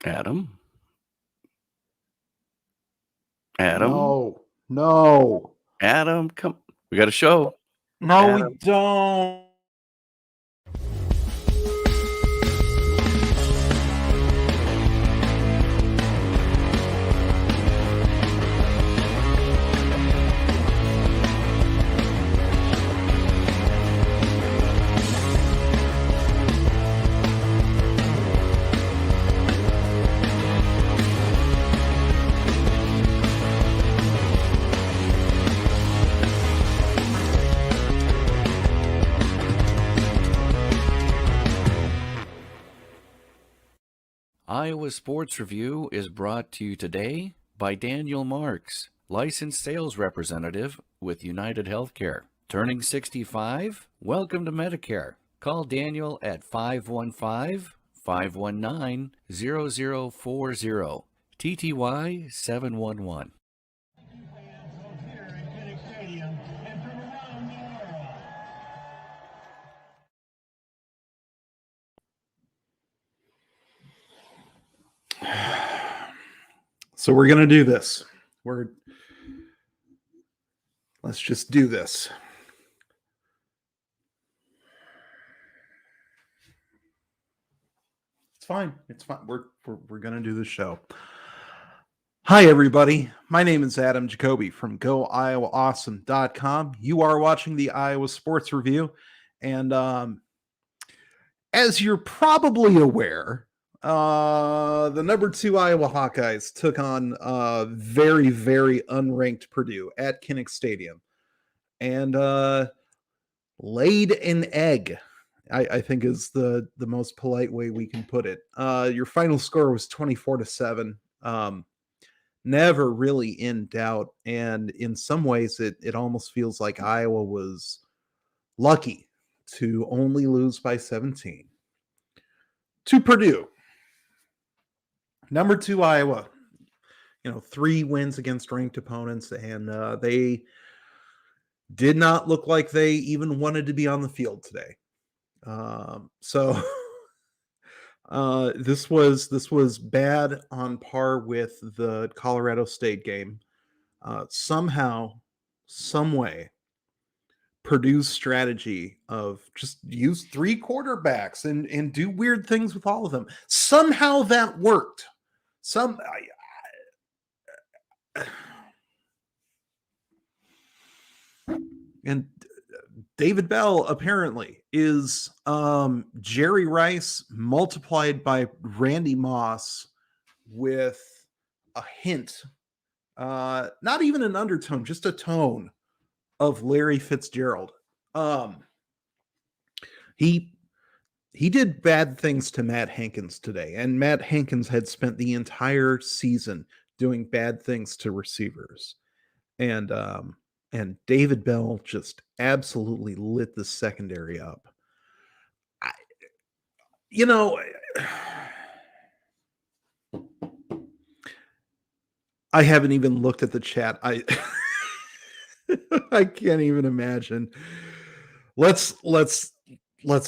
Adam? Adam? No. Adam, come. We got a show. No, we Adam. don't. Iowa Sports Review is brought to you today by Daniel Marks, licensed sales representative with United Healthcare. Turning 65? Welcome to Medicare. Call Daniel at 515-519-0040, TTY 711. So we're going to do this. Let's just do this. It's fine. It's fine. We're going to do the show. Hi, everybody. My name is Adam Jacobi from GoIowaAwesome.com. You are watching the Iowa Sports Review. And as you're probably aware, the number 2 Iowa Hawkeyes took on very, very unranked Purdue at Kinnick Stadium and laid an egg, I think is the most polite way we can put it. Your final score was 24-7. Never really in doubt. And in some ways, it almost feels like Iowa was lucky to only lose by 17 to Purdue. Number 2 Iowa, 3 wins against ranked opponents, and they did not look like they even wanted to be on the field today. So this was bad on par with the Colorado State game. Somehow, some way, Purdue's strategy of just use 3 quarterbacks and do weird things with all of them. Somehow that worked. And David Bell apparently is Jerry Rice multiplied by Randy Moss with a hint, not even an undertone, just a tone of Larry Fitzgerald. He did bad things to Matt Hankins today, and Matt Hankins had spent the entire season doing bad things to receivers. And David Bell just absolutely lit the secondary up. I haven't even looked at the chat. I can't even imagine. Let's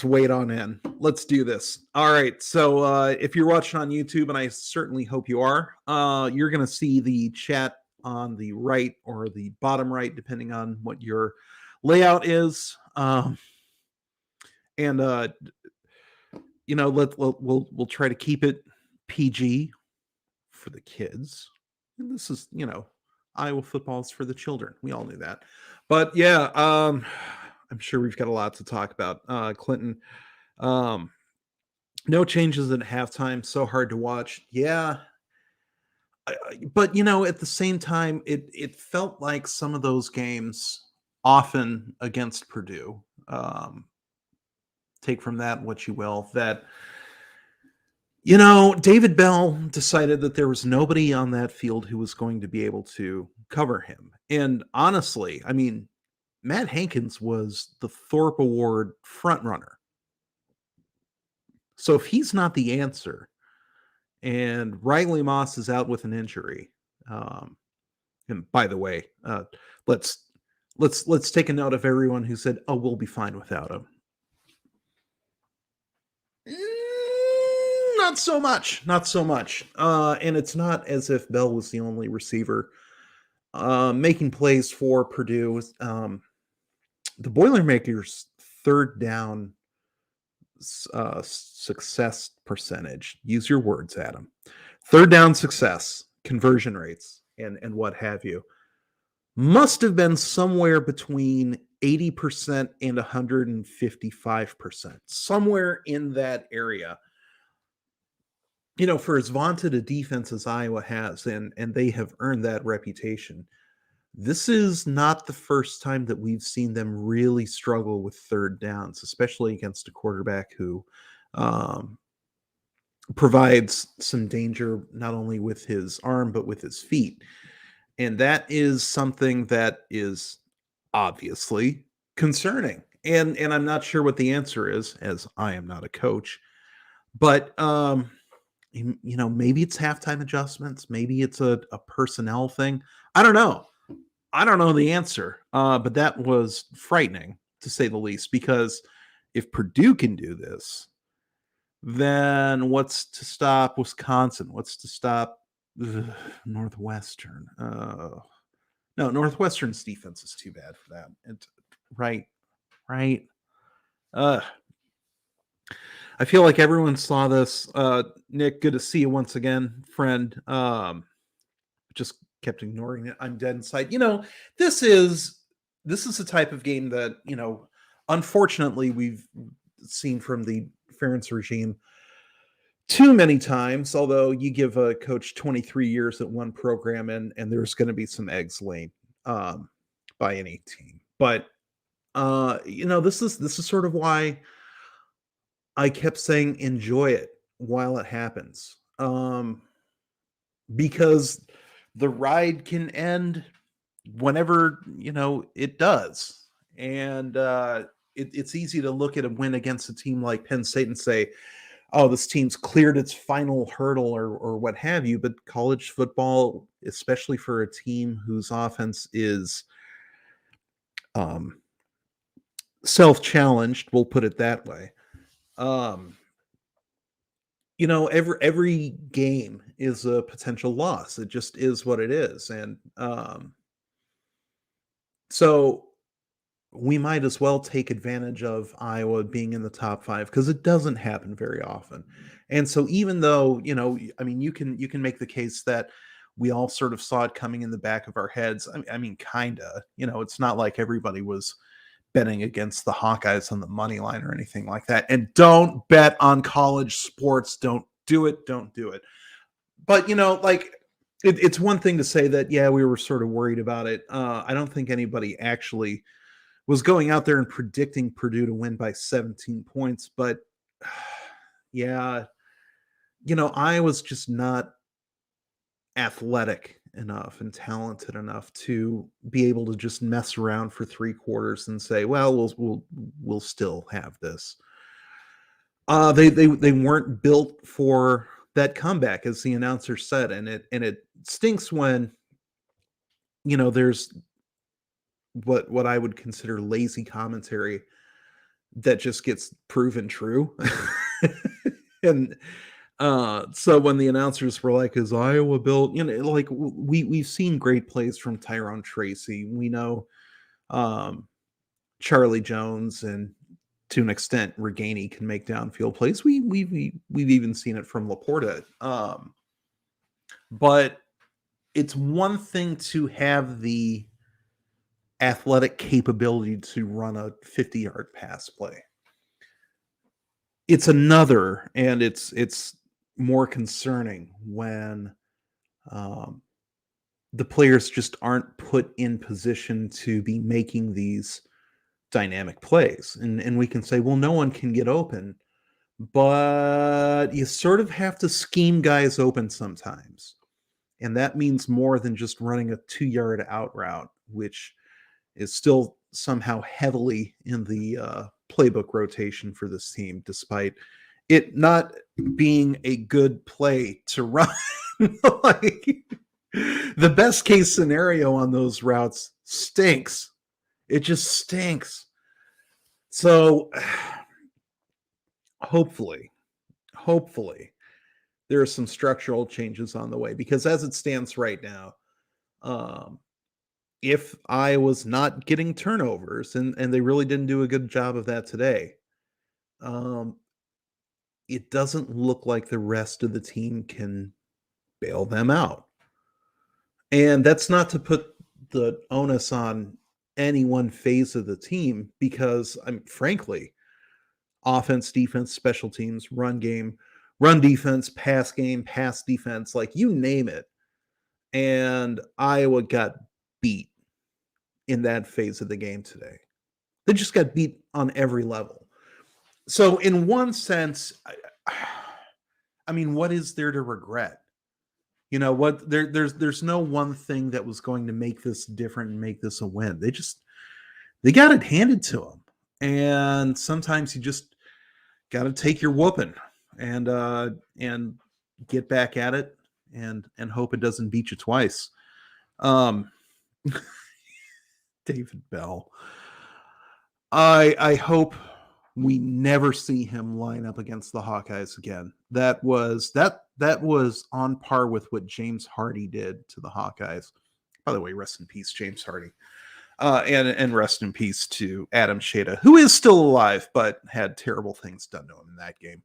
wait on in. Let's do this. All right. So if you're watching on YouTube, and I certainly hope you are, you're going to see the chat on the right or the bottom right, depending on what your layout is. We'll try to keep it PG for the kids. And this is, Iowa football is for the children. We all knew that. But yeah, I'm sure we've got a lot to talk about. Clinton, no changes at halftime. So hard to watch. Yeah. But, at the same time, it felt like some of those games often against Purdue, take from that what you will, that, David Bell decided that there was nobody on that field who was going to be able to cover him. And honestly, I mean, Matt Hankins was the Thorpe Award frontrunner. So if he's not the answer, and Riley Moss is out with an injury, and by the way, let's take a note of everyone who said, "Oh, we'll be fine without him." not so much. And it's not as if Bell was the only receiver making plays for Purdue. The Boilermakers' third down success percentage, use your words, Adam, third down success, conversion rates, and what have you, must have been somewhere between 80% and 155%, somewhere in that area. For as vaunted a defense as Iowa has, and they have earned that reputation, this is not the first time that we've seen them really struggle with third downs, especially against a quarterback who provides some danger not only with his arm but with his feet. And that is something that is obviously concerning. And I'm not sure what the answer is, as I am not a coach. But maybe it's halftime adjustments, maybe it's a personnel thing. I don't know the answer, but that was frightening, to say the least, because if Purdue can do this, then what's to stop Wisconsin? What's to stop Northwestern? No, Northwestern's defense is too bad for that. Right. I feel like everyone saw this. Nick, good to see you once again, friend. Just kept ignoring it. I'm dead inside. This is the type of game that, unfortunately we've seen from the Ferentz regime too many times, although you give a coach 23 years at one program and there's going to be some eggs laid by any team. But this is sort of why I kept saying enjoy it while it happens. Because the ride can end whenever, it does. And it's easy to look at a win against a team like Penn State and say, oh, this team's cleared its final hurdle or what have you. But college football, especially for a team whose offense is self-challenged, we'll put it that way. Every game is a potential loss. It just is what it is. And so we might as well take advantage of Iowa being in the top 5, because it doesn't happen very often. And so even though, you can make the case that we all sort of saw it coming in the back of our heads. Kind of, it's not like everybody was betting against the Hawkeyes on the money line or anything like that. And don't bet on college sports. Don't do it. But, it's one thing to say that, yeah, we were sort of worried about it. I don't think anybody actually was going out there and predicting Purdue to win by 17 points. But, yeah, Iowa's just not athletic enough and talented enough to be able to just mess around for 3 quarters and say, well, we'll still have this. They weren't built for that comeback, as the announcer said, and it stinks when there's what I would consider lazy commentary that just gets proven true. And so when the announcers were like, is Iowa built? Like we've seen great plays from Tyrone Tracy. We know Charlie Jones, and to an extent, Reganey can make downfield plays. We've even seen it from Laporta. But it's one thing to have the athletic capability to run a 50-yard pass play. It's another, and it's more concerning when the players just aren't put in position to be making these dynamic plays. And we can say, well, no one can get open, but you sort of have to scheme guys open sometimes. And that means more than just running a 2-yard out route, which is still somehow heavily in the playbook rotation for this team, despite it not being a good play to run. Like, the best case scenario on those routes stinks. It just stinks. So hopefully there are some structural changes on the way, because as it stands right now, if I was not getting turnovers, and they really didn't do a good job of that today, um, it doesn't look like the rest of the team can bail them out. And that's not to put the onus on any one phase of the team, because I'm frankly, offense, defense, special teams, run game, run defense, pass defense, like you name it. And Iowa got beat in that phase of the game today. They just got beat on every level. So in one sense, I mean, what is there to regret? You know what? There's no one thing that was going to make this different and make this a win. They got it handed to them, and sometimes you just got to take your whooping and get back at it and hope it doesn't beat you twice. David Bell. I hope we never see him line up against the Hawkeyes again. That was on par with what James Hardy did to the Hawkeyes. By the way, rest in peace, James Hardy. And rest in peace to Adam Jacobi, who is still alive, but had terrible things done to him in that game.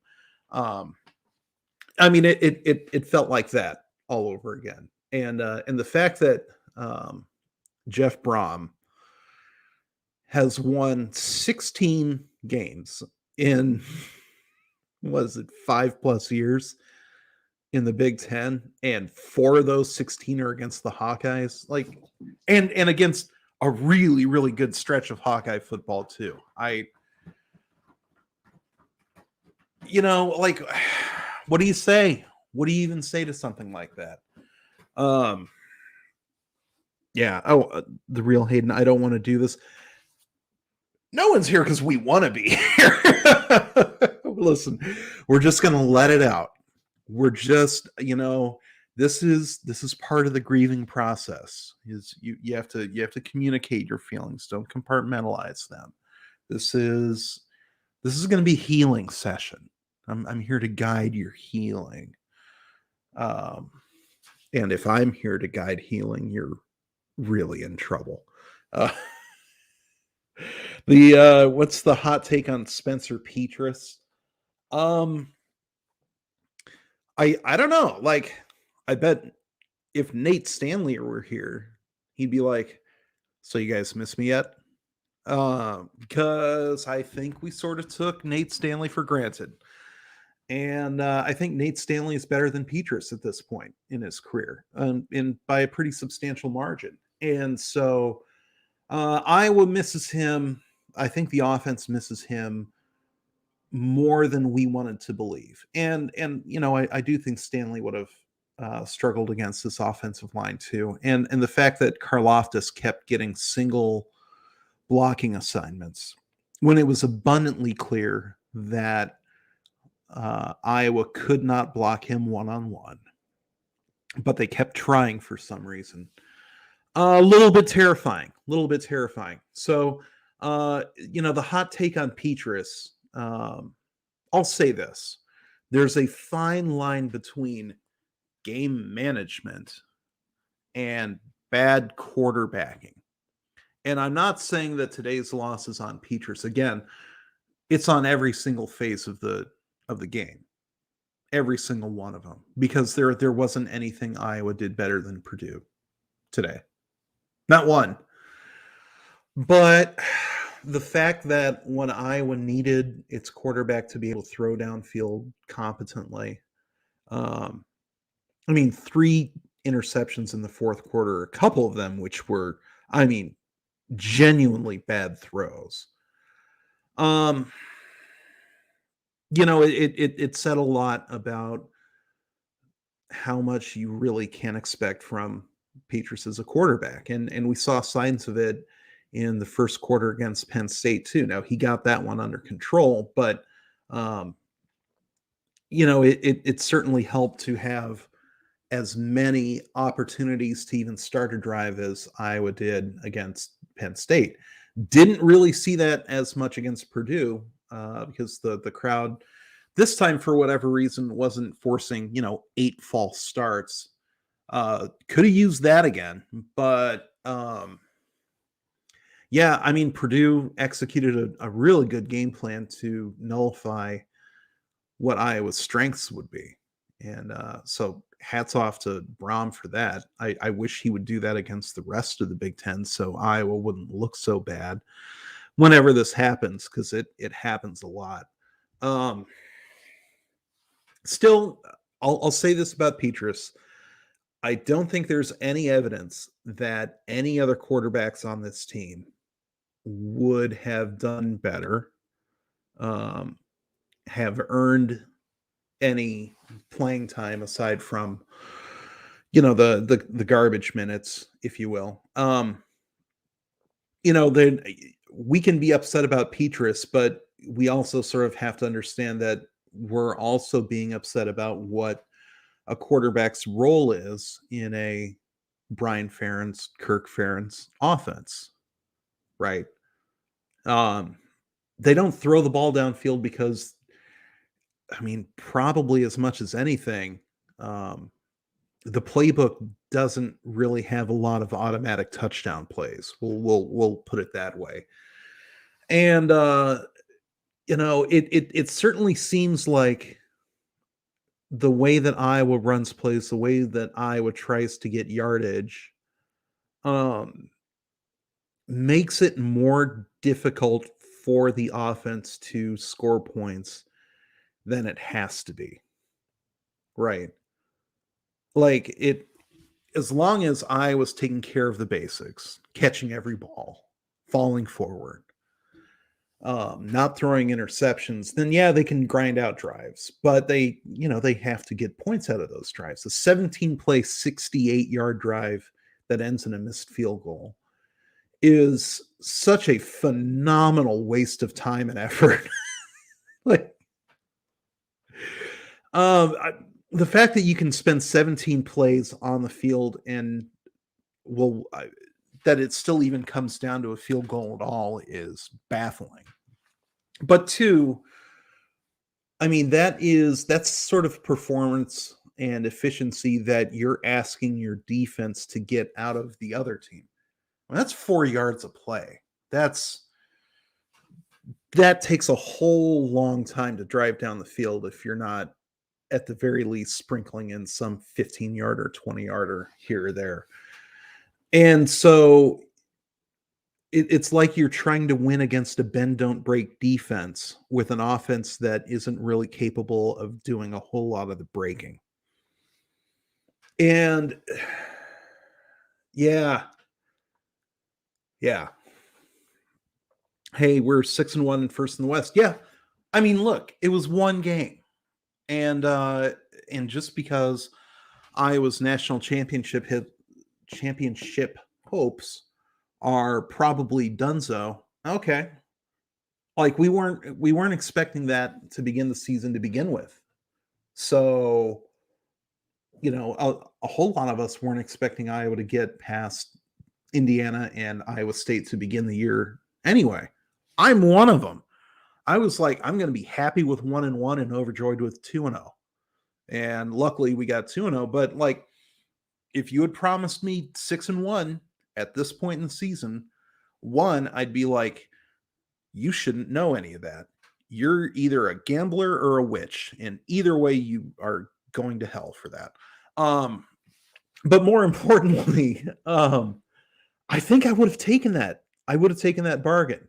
I mean, it felt like that all over again. And the fact that Jeff Brom has won 16 games in, was it 5+ years in the Big Ten, and 4 of those 16 are against the Hawkeyes, like, and against a really, really good stretch of Hawkeye football too. Like, what do you say? What do you even say to something like that? Yeah. Oh, the real Hayden. I don't want to do this. No one's here because we want to be here. Listen, we're just going to let it out. We're just, this is part of the grieving process. Is you have to communicate your feelings. Don't compartmentalize them. This is going to be a healing session. I'm here to guide your healing. And if I'm here to guide healing, you're really in trouble. What's the hot take on Spencer Petras? I don't know. Like, I bet if Nate Stanley were here, he'd be like, "So you guys miss me yet?" Because I think we sort of took Nate Stanley for granted. And I think Nate Stanley is better than Petras at this point in his career, and by a pretty substantial margin. And so Iowa misses him. I think the offense misses him more than we wanted to believe. And I do think Stanley would have struggled against this offensive line too. And the fact that Karlaftis kept getting single blocking assignments when it was abundantly clear that Iowa could not block him one-on-one, but they kept trying for some reason. A little bit terrifying. So, the hot take on Petras, I'll say this. There's a fine line between game management and bad quarterbacking. And I'm not saying that today's loss is on Petras. Again, it's on every single phase of the game. Every single one of them. Because there wasn't anything Iowa did better than Purdue today. Not one. But the fact that when Iowa needed its quarterback to be able to throw downfield competently, 3 interceptions in the fourth quarter, a couple of them which were, genuinely bad throws. It said a lot about how much you really can expect from Petras as a quarterback. And we saw signs of it in the first quarter against Penn State too. Now he got that one under control, but it certainly helped to have as many opportunities to even start a drive as Iowa did against Penn State. Didn't really see that as much against Purdue because the crowd This time, for whatever reason, wasn't forcing 8 false starts. Could have used that again, but yeah, I mean, Purdue executed a really good game plan to nullify what Iowa's strengths would be. And so hats off to Brom for that. I wish he would do that against the rest of the Big Ten so Iowa wouldn't look so bad whenever this happens, because it happens a lot. Still, I'll say this about Petrus. I don't think there's any evidence that any other quarterbacks on this team would have done better, have earned any playing time aside from the garbage minutes, if you will. Then we can be upset about Petrus, but we also sort of have to understand that we're also being upset about what a quarterback's role is in a Brian Ferentz, Kirk Ferentz offense, right? They don't throw the ball downfield because, I mean, probably as much as anything, the playbook doesn't really have a lot of automatic touchdown plays. We'll put it that way. And it certainly seems like the way that Iowa runs plays, the way that Iowa tries to get yardage, makes it more difficult for the offense to score points than it has to be. Right. Like as long as Iowa's taking care of the basics, catching every ball, falling forward, not throwing interceptions, then yeah, they can grind out drives, but they have to get points out of those drives. The 17-play, 68-yard drive that ends in a missed field goal is such a phenomenal waste of time and effort. Like, the fact that you can spend 17 plays on the field and that it still even comes down to a field goal at all is baffling. But two, I mean, that's sort of performance and efficiency that you're asking your defense to get out of the other team. Well, that's 4 yards of play. That takes a whole long time to drive down the field if you're not at the very least sprinkling in some 15-yarder, 20-yarder here or there. And so it's like you're trying to win against a bend don't break defense with an offense that isn't really capable of doing a whole lot of the breaking. And yeah. Hey, we're 6-1 and first in the West. Yeah. I mean, look, it was one game. And just because Iowa's national championship hopes are probably donezo. Okay. Like we weren't expecting that to begin the season to begin with. So, a whole lot of us weren't expecting Iowa to get past Indiana and Iowa State to begin the year anyway. I'm one of them. I was like, I'm going to be happy with 1-1 and overjoyed with 2-0. And luckily we got 2-0, but like if you had promised me 6-1 at this point in the season, one, I'd be like, you shouldn't know any of that. You're either a gambler or a witch, and either way, you are going to hell for that. But more importantly, I think I would have taken that. I would have taken that bargain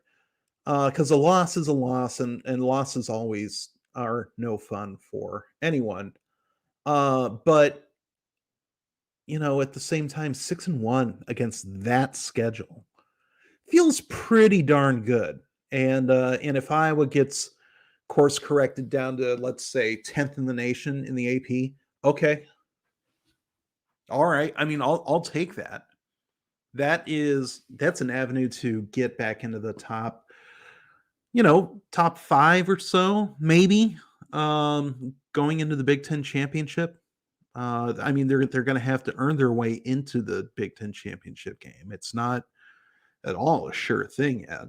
because a loss is a loss, and losses always are no fun for anyone. But at the same time, 6-1 against that schedule feels pretty darn good. And if Iowa gets course corrected down to, let's say, 10th in the nation in the AP, okay, all right. I mean, I'll take that. That's an avenue to get back into the top, top 5 or so, maybe, going into the Big Ten championship. I mean, they're going to have to earn their way into the Big Ten championship game. It's not at all a sure thing yet,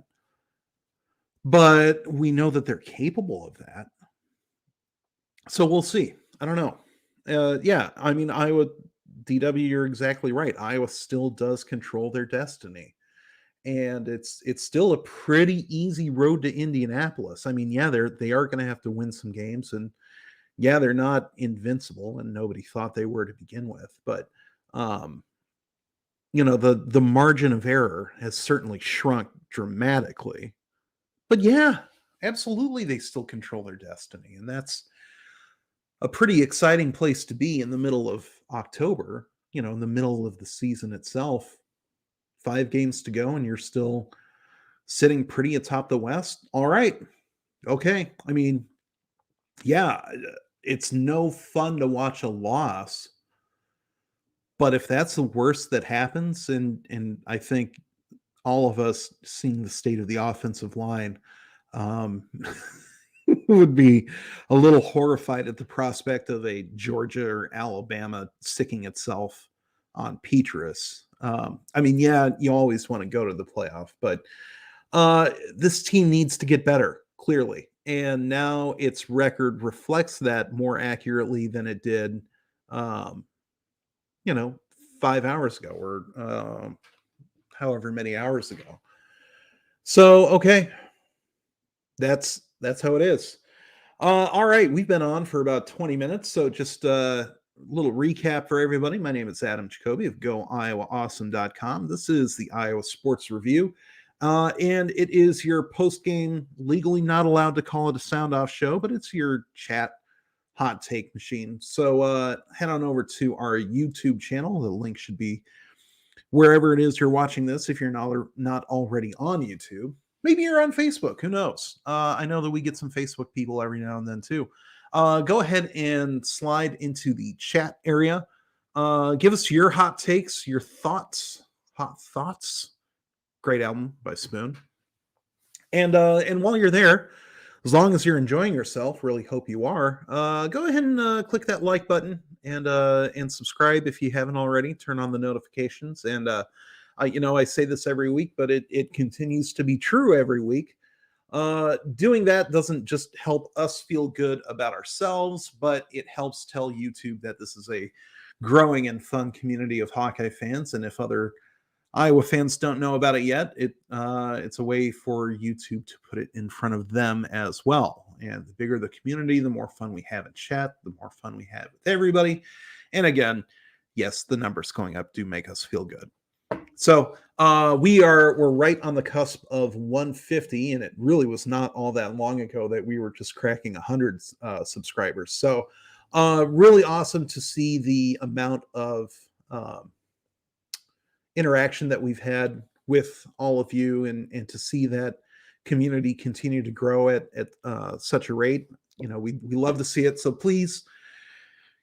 but we know that they're capable of that. So we'll see. I don't know. Yeah, I mean, Iowa, DW, you're exactly right. Iowa still does control their destiny. And it's still a pretty easy road to Indianapolis. I mean, yeah, they are going to have to win some games, and yeah, they're not invincible, and nobody thought they were to begin with. But um, the margin of error has certainly shrunk dramatically. But yeah, absolutely, they still control their destiny, and that's a pretty exciting place to be in the middle of October. In the middle of the season itself, 5 games to go, and you're still sitting pretty atop the West. All right. Okay. I mean, yeah, it's no fun to watch a loss, but if that's the worst that happens, and I think all of us seeing the state of the offensive line, um, would be a little horrified at the prospect of a Georgia or Alabama sticking itself on Petrus. I mean, yeah, you always want to go to the playoff, but this team needs to get better, clearly. And now its record reflects that more accurately than it did, um, you know, 5 hours ago or however many hours ago. So, okay, that's how it is. All right, we've been on for about 20 minutes, so just a little recap for everybody. My name is Adam Jacobi of GoIowaAwesome.com. This is the Iowa Sports Review, and it is your post-game, legally not allowed to call it a sound-off show, but it's your chat hot take machine. So head on over to our YouTube channel. The link should be wherever it is you're watching this, if you're not already on YouTube. Maybe you're on Facebook. Who knows? I know that we get some Facebook people every now and then too. Go ahead and slide into the chat area. Give us your hot takes, your thoughts. Hot Thoughts. Great album by Spoon. And while you're there, as long as you're enjoying yourself, really hope you are, go ahead and click that like button and subscribe if you haven't already. Turn on the notifications. And I say this every week, but it continues to be true every week. Doing that doesn't just help us feel good about ourselves, but it helps tell YouTube that this is a growing and fun community of Hawkeye fans. And if other Iowa fans don't know about it yet, it's a way for YouTube to put it in front of them as well. And the bigger the community, the more fun we have in chat, the more fun we have with everybody. And again, yes, the numbers going up do make us feel good. So we're right on the cusp of 150, and it really was not all that long ago that we were just cracking 100 subscribers. So really awesome to see the amount of interaction that we've had with all of you, and to see that community continue to grow at such a rate. We love to see it. So please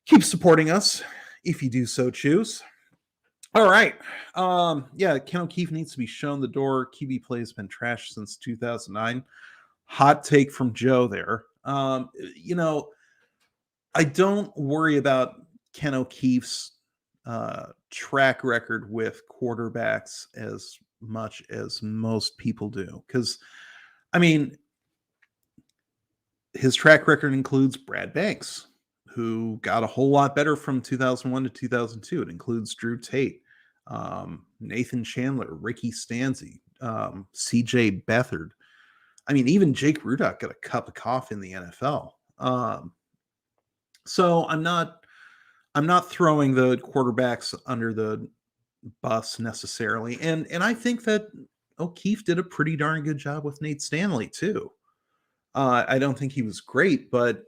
keep supporting us if you do so choose. All right. Yeah, Ken O'Keefe needs to be shown the door. QB play has been trashed since 2009. Hot take from Joe there. I don't worry about Ken O'Keefe's track record with quarterbacks as much as most people do. Because, I mean, his track record includes Brad Banks, who got a whole lot better from 2001 to 2002. It includes Drew Tate, Nathan Chandler, Ricky Stanzi, CJ Beathard. I mean, even Jake Rudock got a cup of coffee in the NFL. So I'm not throwing the quarterbacks under the bus necessarily. And I think that O'Keefe did a pretty darn good job with Nate Stanley too. I don't think he was great, but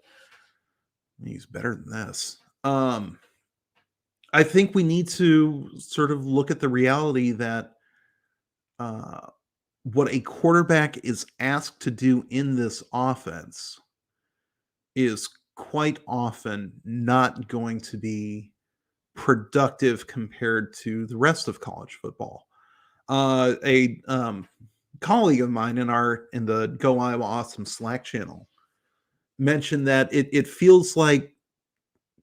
he's better than this. I think we need to sort of look at the reality that what a quarterback is asked to do in this offense is quite often not going to be productive compared to the rest of college football. A colleague of mine in the Go Iowa Awesome Slack channel mentioned that it feels like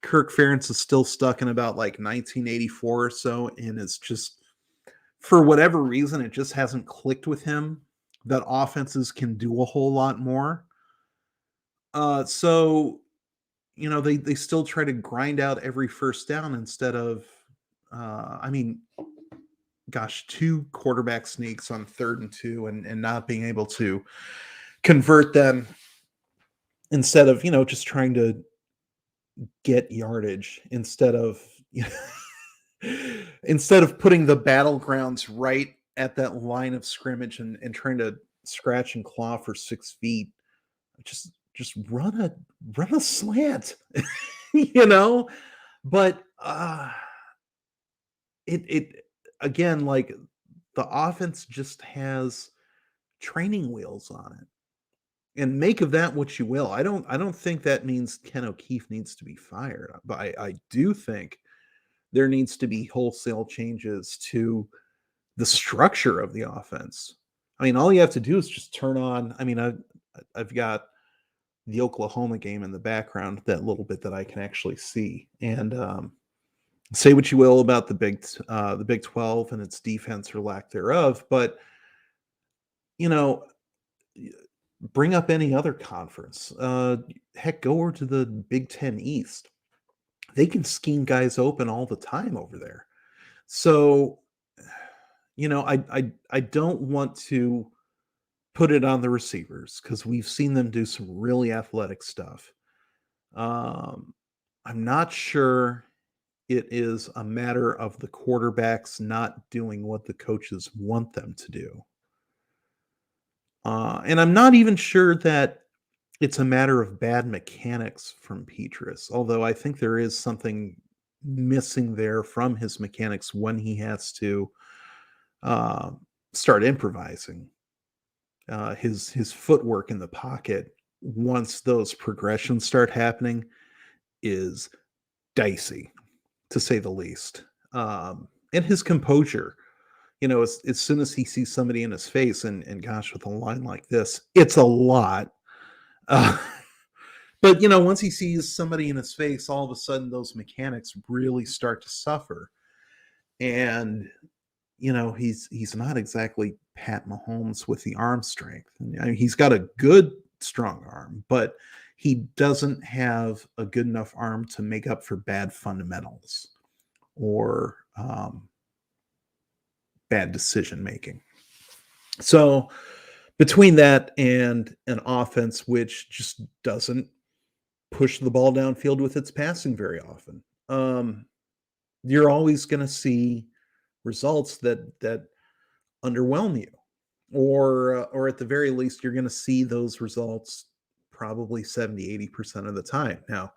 Kirk Ferentz is still stuck in about like 1984 or so, and it's just, for whatever reason, it just hasn't clicked with him that offenses can do a whole lot more. So they still try to grind out every first down instead of, I mean, gosh, 2 quarterback sneaks on 3rd and 2 and not being able to convert them instead of, just trying to get yardage instead of, instead of putting the battlegrounds right at that line of scrimmage and trying to scratch and claw for 6 feet. Just run a slant, you know? But, it again, like, the offense just has training wheels on it, and make of that what you will. I don't think that means Ken O'Keefe needs to be fired, but I do think there needs to be wholesale changes to the structure of the offense. I mean, all you have to do is just turn on. I mean, I've got the Oklahoma game in the background, that little bit that I can actually see, and say what you will about the Big 12 and its defense or lack thereof, but you know, bring up any other conference. Heck, go over to the Big 10 East. They can scheme guys open all the time over there. So, I don't want to put it on the receivers because we've seen them do some really athletic stuff. Um, I'm not sure it is a matter of the quarterbacks not doing what the coaches want them to do. And I'm not even sure that it's a matter of bad mechanics from Petrus, although I think there is something missing there from his mechanics when he has to uh, start improvising. His footwork in the pocket, once those progressions start happening, is dicey, to say the least. And his composure, as soon as he sees somebody in his face, and gosh, with a line like this, it's a lot. Uh, but once he sees somebody in his face, all of a sudden those mechanics really start to suffer. And he's not exactly Pat Mahomes with the arm strength. I mean, he's got a good strong arm, but he doesn't have a good enough arm to make up for bad fundamentals or bad decision making. So between that and an offense which just doesn't push the ball downfield with its passing very often, you're always going to see results that underwhelm you, or at the very least, you're going to see those results probably 70-80% of the time. Now,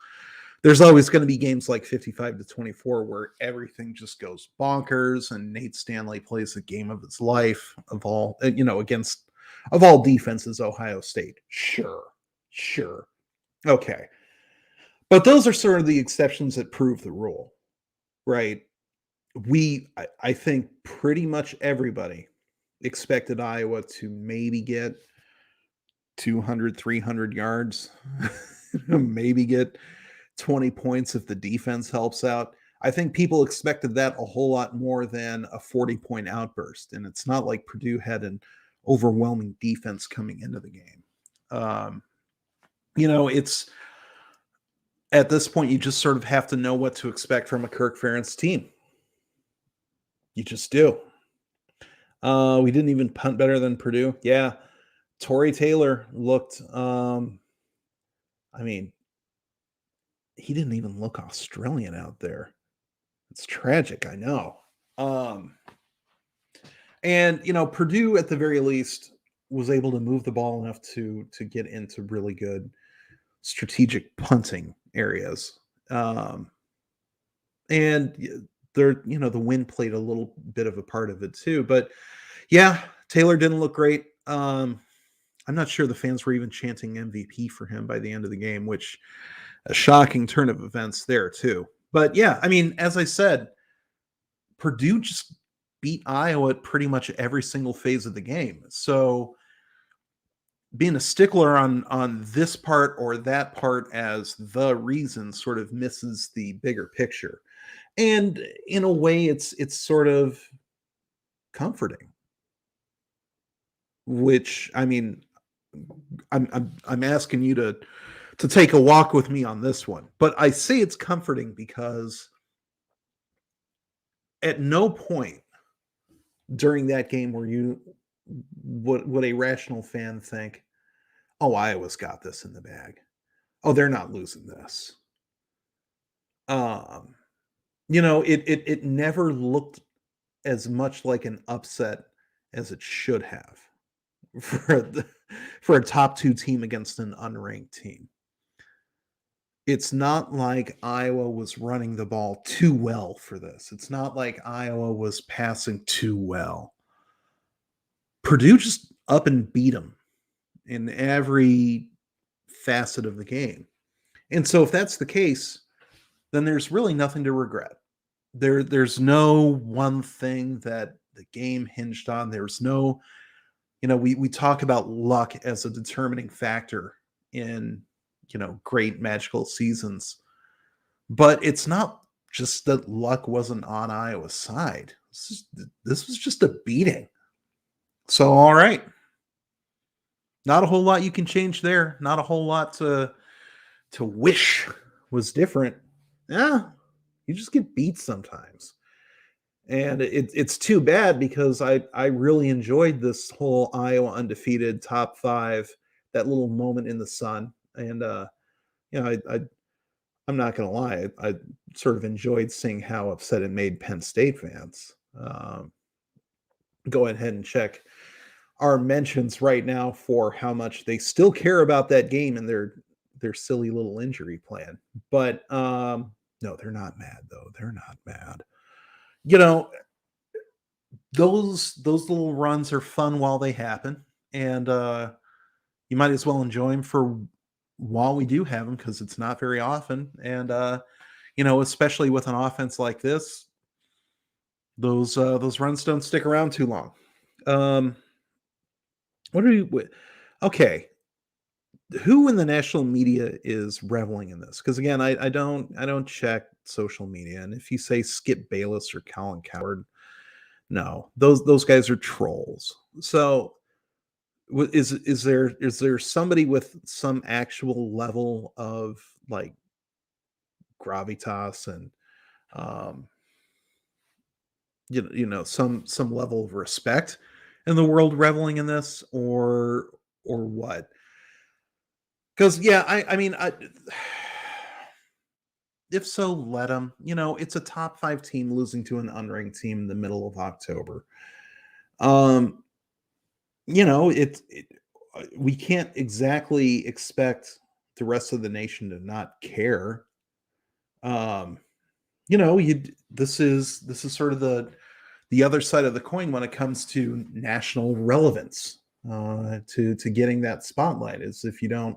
there's always going to be games like 55-24 where everything just goes bonkers and Nate Stanley plays the game of his life against of all defenses, Ohio State. Sure. Okay. But those are sort of the exceptions that prove the rule, right? I think pretty much everybody expected Iowa to maybe get 200, 300 yards, maybe get 20 points if the defense helps out. I think people expected that a whole lot more than a 40-point outburst. And it's not like Purdue had an overwhelming defense coming into the game. It's at this point, you just sort of have to know what to expect from a Kirk Ferentz team. You just do. We didn't even punt better than Purdue. Yeah. Torrey Taylor looked, he didn't even look Australian out there. It's tragic, I know. And Purdue at the very least was able to move the ball enough to get into really good strategic punting areas. And the wind played a little bit of a part of it too. But yeah, Taylor didn't look great. I'm not sure the fans were even chanting MVP for him by the end of the game, which a shocking turn of events there too. But yeah, I mean, as I said, Purdue just beat Iowa at pretty much every single phase of the game. So being a stickler on this part or that part as the reason sort of misses the bigger picture. And in a way, it's sort of comforting. Which, I mean, I'm asking you to to take a walk with me on this one. But I say it's comforting because at no point during that game where you would a rational fan think, oh, Iowa's got this in the bag. Oh, they're not losing this. It never looked as much like an upset as it should have for a top 2 team against an unranked team. It's not like Iowa was running the ball too well for this. It's not like Iowa was passing too well. Purdue just up and beat them in every facet of the game. And so if that's the case, then there's really nothing to regret. There's no one thing that the game hinged on. There's no, we talk about luck as a determining factor in, great magical seasons. But it's not just that luck wasn't on Iowa's side. This was just a beating. So, all right. Not a whole lot you can change there. Not a whole lot to wish was different. Yeah, you just get beat sometimes. And it's too bad because I really enjoyed this whole Iowa undefeated top 5, that little moment in the sun. And, I'm not going to lie. I sort of enjoyed seeing how upset it made Penn State fans. Go ahead and check our mentions right now for how much they still care about that game and their silly little injury plan. But no, they're not mad though. They're not mad. Those little runs are fun while they happen, and you might as well enjoy them for while we do have them because it's not very often. And especially with an offense like this, those runs don't stick around too long. Okay, who in the national media is reveling in this? Because again, I don't check social media, and if you say Skip Bayless or Colin Cowherd, no, those guys are trolls. So is there somebody with some actual level of like gravitas and some level of respect in the world reveling in this, or what? Because I mean, if so, let them. It's a top 5 team losing to an unranked team in the middle of October. We can't exactly expect the rest of the nation to not care. This is sort of the other side of the coin when it comes to national relevance, to getting that spotlight. Is if you don't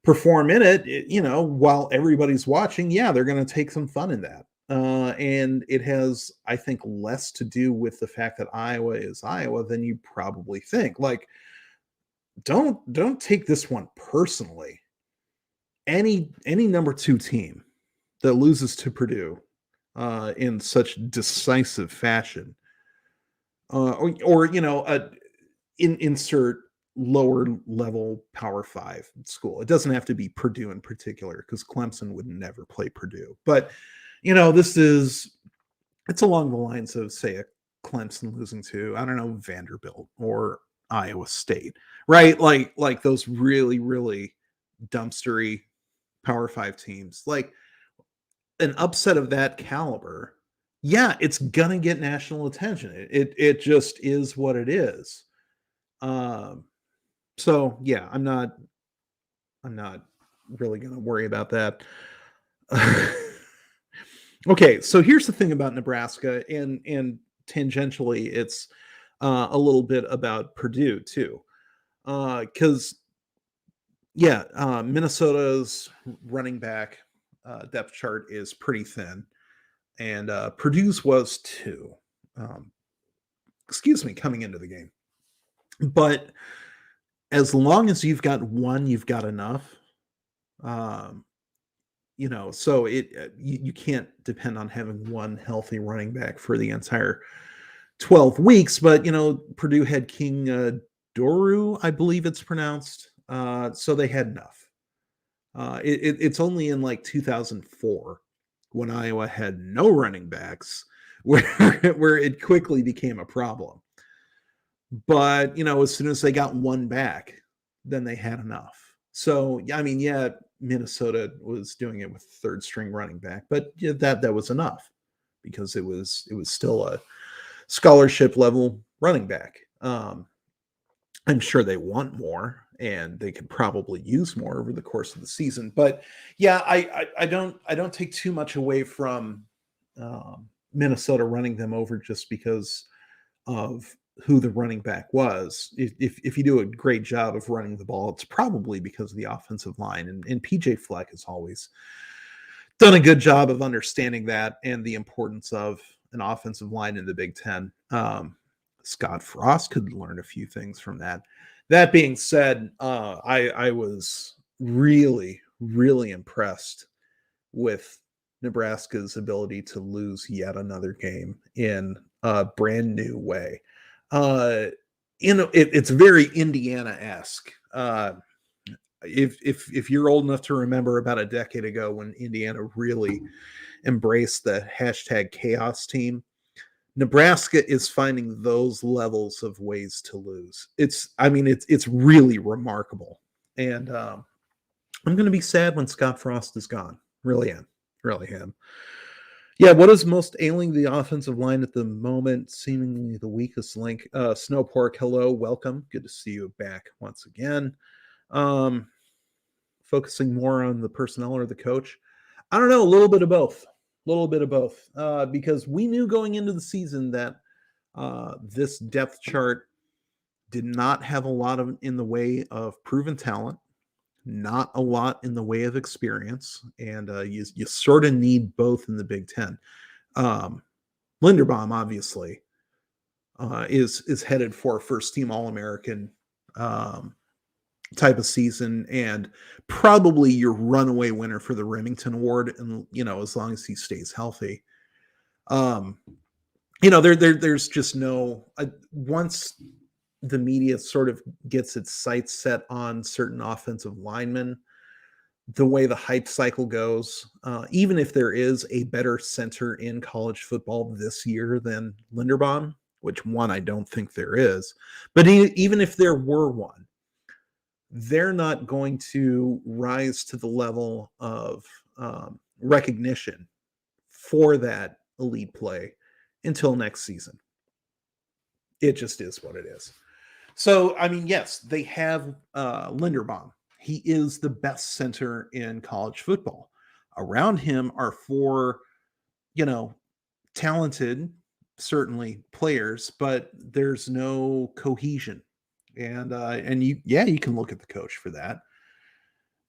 perform in it, while everybody's watching, they're going to take some fun in that. And it has, I think, less to do with the fact that Iowa is Iowa than you probably think. Like, don't take this one personally. Any number 2 team that loses to Purdue in such decisive fashion, insert lower level Power 5 school. It doesn't have to be Purdue in particular because Clemson would never play Purdue. But it's along the lines of, say, a Clemson losing to, I don't know, Vanderbilt or Iowa State, right? Like those really, really dumpstery Power 5 teams. Like an upset of that caliber, it's gonna get national attention. It just is what it is. So I'm not really gonna worry about that. Okay, so here's the thing about Nebraska, and tangentially, it's a little bit about Purdue too, because Minnesota's running back depth chart is pretty thin, and Purdue's was too. Coming into the game, but as long as you've got one, you've got enough. So you can't depend on having one healthy running back for the entire 12 weeks. But Purdue had King Doru, I believe it's pronounced. So they had enough. It's only in like 2004 when Iowa had no running backs where where it quickly became a problem. But as soon as they got one back, then they had enough. So I mean, yeah, Minnesota was doing it with third string running back, but yeah, that was enough because it was still a scholarship level running back. I'm sure they want more and they could probably use more over the course of the season. But yeah, I don't take too much away from Minnesota running them over just because of who the running back was. If you do a great job of running the ball, it's probably because of the offensive line. And PJ Fleck has always done a good job of understanding that and the importance of an offensive line in the Big Ten. Scott Frost could learn a few things from that. That being said, I was really, really impressed with Nebraska's ability to lose yet another game in a brand new way. It's very Indiana-esque. If you're old enough to remember about a decade ago when Indiana really embraced the hashtag chaos team, Nebraska is finding those levels of ways to lose. It's really remarkable. And I'm going to be sad when Scott Frost is gone. Really am. Really am. Yeah, what is most ailing the offensive line at the moment? Seemingly the weakest link. Snowpork, hello, welcome. Good to see you back once again. Focusing more on the personnel or the coach? I don't know, a little bit of both. A little bit of both. Because we knew going into the season that this depth chart did not have a lot of in the way of proven talent, not a lot in the way of experience, and you sort of need both in the Big Ten. Linderbaum obviously is headed for a first team All-American type of season, and probably your runaway winner for the Remington Award, and as long as he stays healthy. There's just no once the media sort of gets its sights set on certain offensive linemen, the way the hype cycle goes, even if there is a better center in college football this year than Linderbaum, which one I don't think there is, but even if there were one, they're not going to rise to the level of recognition for that elite play until next season. It just is what it is. So, I mean, yes, they have Linderbaum. He is the best center in college football. Around him are four, talented, certainly players, but there's no cohesion. And you can look at the coach for that.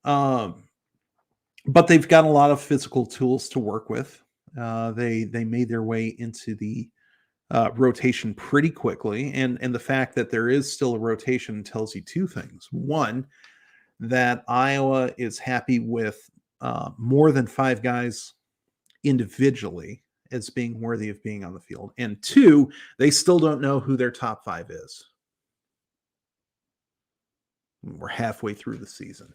But they've got a lot of physical tools to work with. They made their way into the rotation pretty quickly, and the fact that there is still a rotation tells you two things. One, that Iowa is happy with more than five guys individually as being worthy of being on the field, and two, they still don't know who their top five is. We're halfway through the season,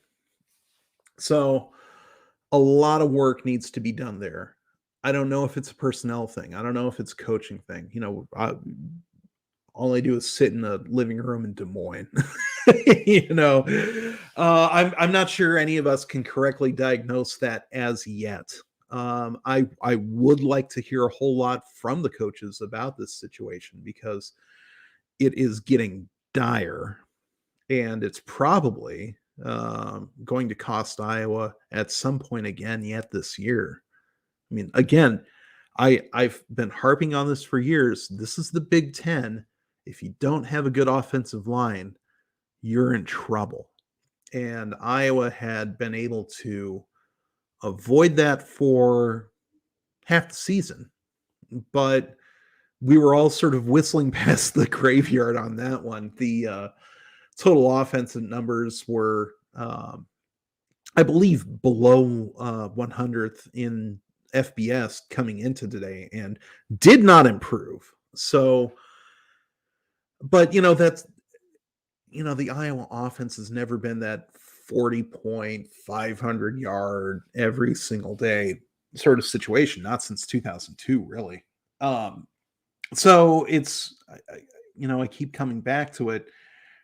so a lot of work needs to be done there. I don't know if it's a personnel thing. I don't know if it's a coaching thing. All I do is sit in a living room in Des Moines. I'm not sure any of us can correctly diagnose that as yet. I would like to hear a whole lot from the coaches about this situation because it is getting dire, and it's probably going to cost Iowa at some point again yet this year. I mean, again, I've been harping on this for years. This is the Big Ten. If you don't have a good offensive line, you're in trouble. And Iowa had been able to avoid that for half the season. But we were all sort of whistling past the graveyard on that one. The total offensive numbers were, I believe, below 100th in FBS coming into today and did not improve. So, but that's the Iowa offense has never been that 40-point, 500-yard every single day sort of situation, not since 2002, really. So it's, I keep coming back to it.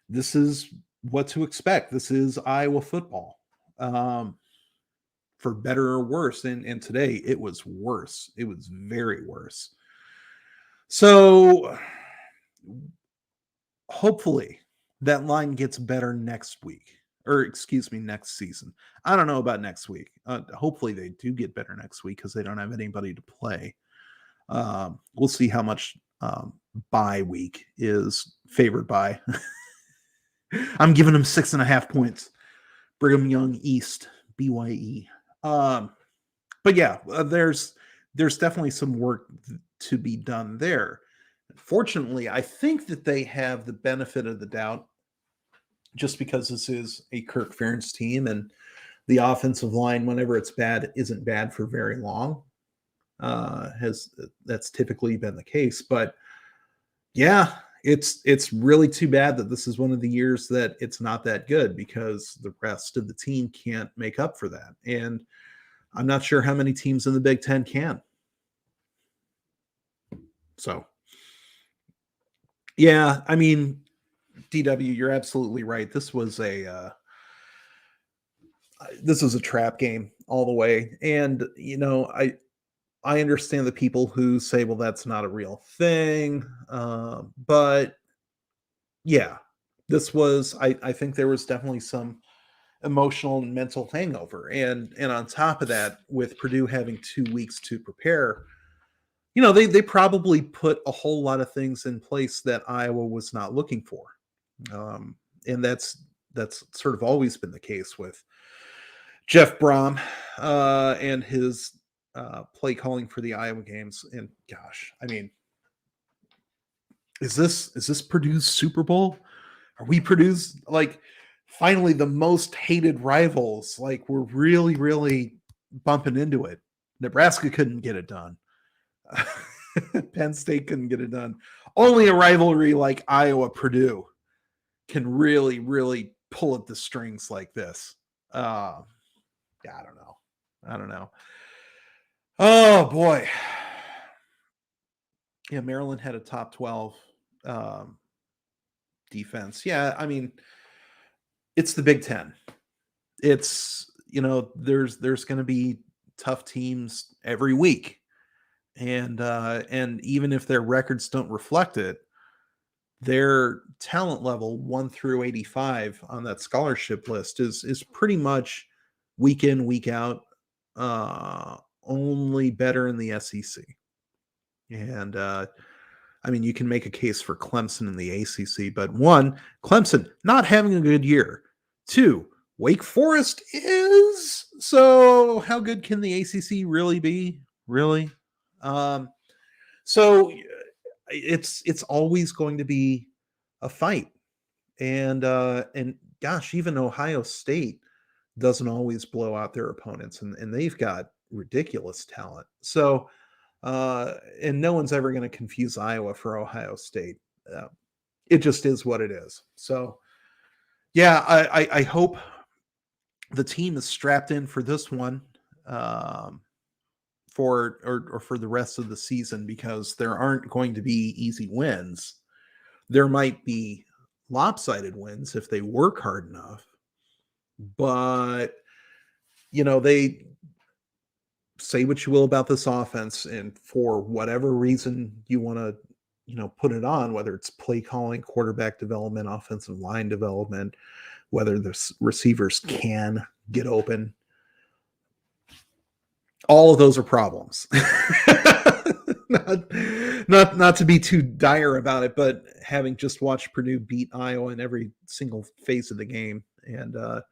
This is what to expect. This is Iowa football, for better or worse. And today it was worse. It was very worse. So hopefully that line gets better next week, or excuse me, next season. I don't know about next week. Hopefully they do get better next week because they don't have anybody to play. We'll see how much bye week is favored by. I'm giving them 6.5 points. Brigham Young East, BYE. But yeah, there's definitely some work to be done there. Fortunately, I think that they have the benefit of the doubt just because this is a Kirk Ferentz team and the offensive line, whenever it's bad, isn't bad for very long. That's typically been the case. But yeah, it's really too bad that this is one of the years that it's not that good because the rest of the team can't make up for that. And I'm not sure how many teams in the Big Ten can. So, yeah, I mean, DW, you're absolutely right. This was a trap game all the way. And I understand the people who say, well, that's not a real thing. But yeah, this was, I think there was definitely some emotional and mental hangover. And on top of that, with Purdue having 2 weeks to prepare, they probably put a whole lot of things in place that Iowa was not looking for. And that's sort of always been the case with Jeff Brom and his play calling for the Iowa games. And gosh, I mean, is this Purdue's Super Bowl? Are we Purdue's, like, finally the most hated rivals? Like, we're really, really bumping into it. Nebraska couldn't get it done. Penn State couldn't get it done. Only a rivalry like Iowa Purdue can really, really pull at the strings like this. Yeah, I don't know. Oh boy. Yeah, Maryland had a top 12 defense. Yeah, I mean, it's the Big Ten. It's, there's going to be tough teams every week. And even if their records don't reflect it, their talent level 1 through 85 on that scholarship list is pretty much week in, week out, only better in the SEC. And I mean, you can make a case for Clemson in the ACC, but one, Clemson not having a good year. 2, Wake Forest is. So how good can the ACC really be? Really? So it's always going to be a fight. And gosh, even Ohio State doesn't always blow out their opponents, and they've got ridiculous talent. So and no one's ever going to confuse Iowa for Ohio State. It just is what it is. So yeah, I hope the team is strapped in for this one. For the rest of the season, because there aren't going to be easy wins. There might be lopsided wins if they work hard enough, but they say what you will about this offense, and for whatever reason you want to put it on, whether it's play calling, quarterback development, offensive line development, whether the receivers can get open, all of those are problems. not to be too dire about it, but having just watched Purdue beat Iowa in every single phase of the game, and a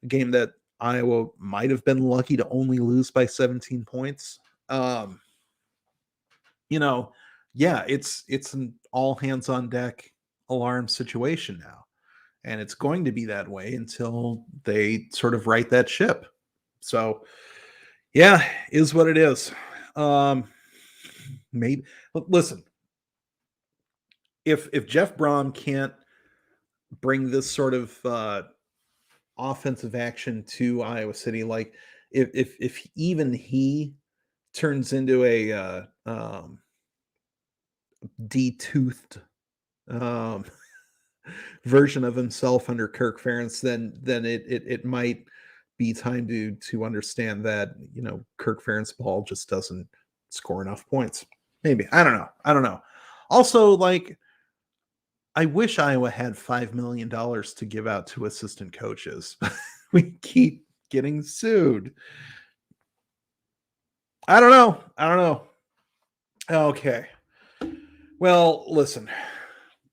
game that Iowa might have been lucky to only lose by 17 points. Yeah, it's an all hands on deck alarm situation now, and it's going to be that way until they sort of right that ship. So yeah, is what it is. Maybe listen, if Jeff Brom can't bring this sort of offensive action to Iowa City. Like if even he turns into a de-toothed version of himself under Kirk Ferentz, then it might be time to understand that, you know, Kirk Ferentz ball just doesn't score enough points. Maybe. I don't know. Also, like, I wish Iowa had $5 million to give out to assistant coaches. We keep getting sued. I don't know. Okay. Well, listen,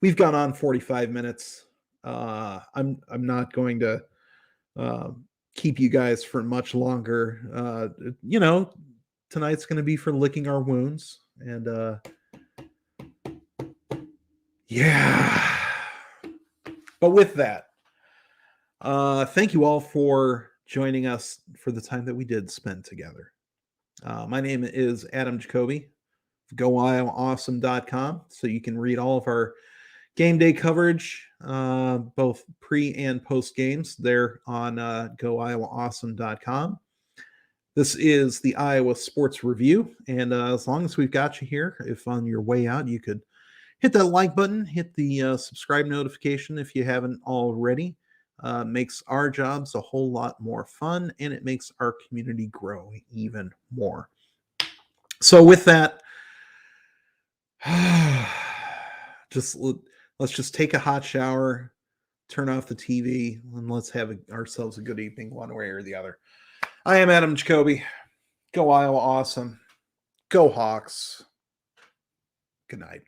we've gone on 45 minutes. I'm not going to keep you guys for much longer. You know, tonight's going to be for licking our wounds, and yeah. But with that, thank you all for joining us for the time that we did spend together. My name is Adam Jacobi, GoIowaAwesome.com, so you can read all of our game day coverage, both pre and post games, there on GoIowaAwesome.com. This is the Iowa Sports Review, and as long as we've got you here, if on your way out you could hit that like button, hit the subscribe notification if you haven't already. Makes our jobs a whole lot more fun, and it makes our community grow even more. So with that, let's just take a hot shower, turn off the TV, and let's have ourselves a good evening one way or the other. I am Adam Jacobi. Go Iowa Awesome. Go Hawks. Good night.